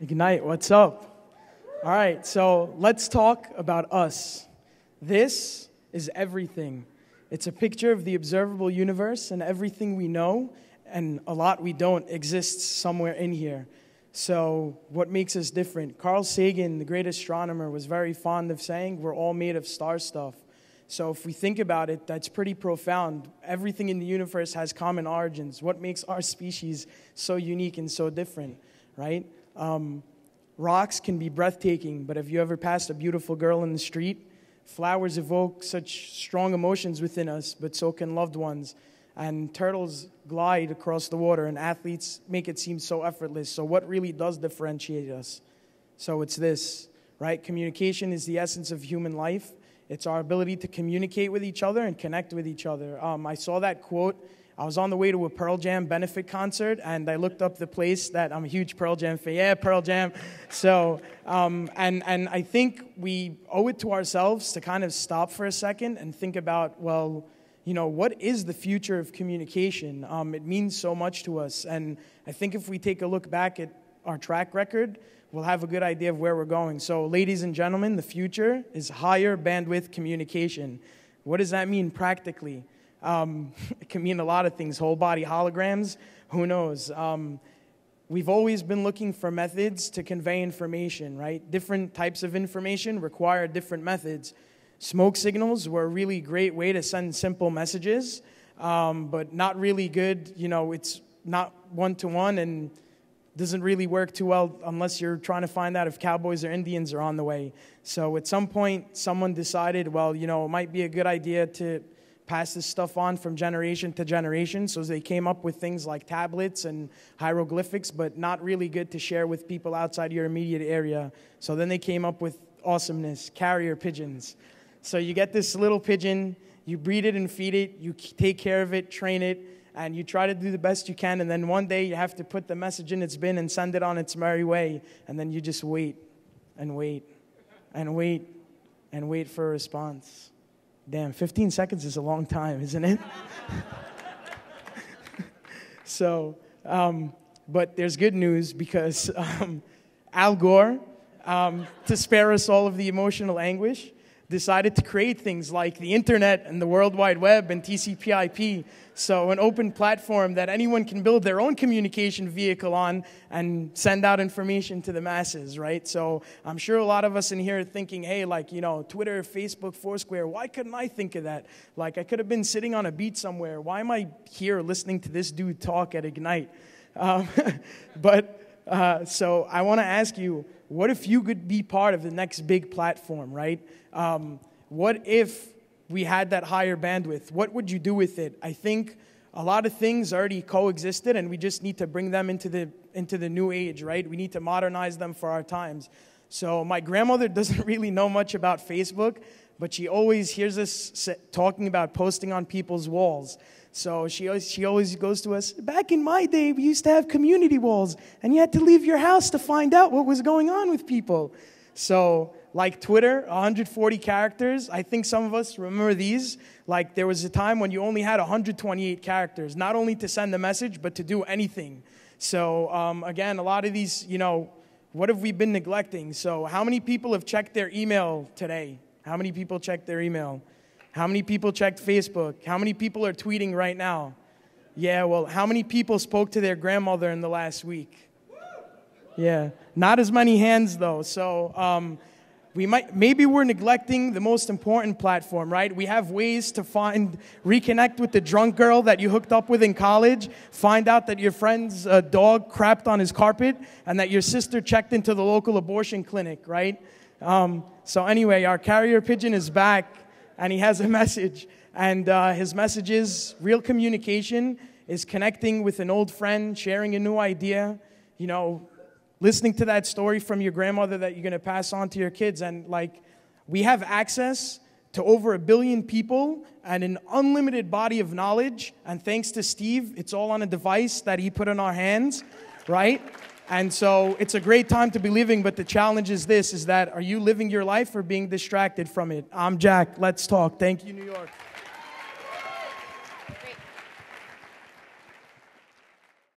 Ignite, what's up? All right, so let's talk about us. This is everything. It's a picture of the observable universe, and everything we know and a lot we don't exists somewhere in here. So what makes us different? Carl Sagan, the great astronomer, was very fond of saying we're all made of star stuff. So if we think about it, that's pretty profound. Everything in the universe has common origins. What makes our species so unique and so different, right? Rocks can be breathtaking, but have you ever passed a beautiful girl in the street? Flowers evoke such strong emotions within us, but so can loved ones. And turtles glide across the water, and athletes make it seem so effortless. So what really does differentiate us? So it's this, right? Communication is the essence of human life. It's our ability to communicate with each other and connect with each other. I saw that quote. I was on the way to a Pearl Jam benefit concert, and I looked up the place that I'm a huge Pearl Jam fan. Yeah, Pearl Jam. So, and I think we owe it to ourselves to kind of stop for a second and think about, well, you know, what is the future of communication? It means so much to us, and I think if we take a look back at our track record, we'll have a good idea of where we're going. So, ladies and gentlemen, the future is higher bandwidth communication. What does that mean practically? It can mean a lot of things. Whole body holograms, who knows? We've always been looking for methods to convey information, right? Different types of information require different methods. Smoke signals were a really great way to send simple messages, but not really good. You know, it's not one-to-one and doesn't really work too well unless you're trying to find out if cowboys or Indians are on the way. So at some point, someone decided, well, you know, it might be a good idea to pass this stuff on from generation to generation. So they came up with things like tablets and hieroglyphics, but not really good to share with people outside your immediate area. So then they came up with awesomeness, carrier pigeons. So you get this little pigeon, you breed it and feed it, you take care of it, train it, and you try to do the best you can, and then one day you have to put the message in its bin and send it on its merry way, and then you just wait and wait and wait and wait for a response. Damn, 15 seconds is a long time, isn't it? So, but there's good news because Al Gore, to spare us all of the emotional anguish, decided to create things like the internet and the World Wide Web and TCP/IP. So an open platform that anyone can build their own communication vehicle on and send out information to the masses, right? So I'm sure a lot of us in here are thinking, hey, like, you know, Twitter, Facebook, Foursquare, why couldn't I think of that? Like, I could have been sitting on a beach somewhere. Why am I here listening to this dude talk at Ignite? So I want to ask you, what if you could be part of the next big platform, right? What if we had that higher bandwidth? What would you do with it? I think a lot of things already coexisted, and we just need to bring them into the new age, right? We need to modernize them for our times. So my grandmother doesn't really know much about Facebook, but she always hears us talking about posting on people's walls. So she always goes to us, back in my day, we used to have community walls, and you had to leave your house to find out what was going on with people. So like Twitter, 140 characters, I think some of us remember these. Like there was a time when you only had 128 characters, not only to send a message, but to do anything. So again, a lot of these, you know, what have we been neglecting? So how many people have checked their email today? How many people checked their email? How many people checked Facebook? How many people are tweeting right now? Yeah, well, how many people spoke to their grandmother in the last week? Yeah, not as many hands though. So maybe we're neglecting the most important platform, right? We have ways to reconnect with the drunk girl that you hooked up with in college, find out that your friend's dog crapped on his carpet, and that your sister checked into the local abortion clinic, right? So anyway, our carrier pigeon is back, and he has a message. And his message is, real communication is connecting with an old friend, sharing a new idea, you know, listening to that story from your grandmother that you're going to pass on to your kids. And like, we have access to over 1 billion people and an unlimited body of knowledge. And thanks to Steve, it's all on a device that he put in our hands, right? And so it's a great time to be living, but the challenge is this, is that are you living your life or being distracted from it? I'm Jack. Let's talk. Thank you, New York.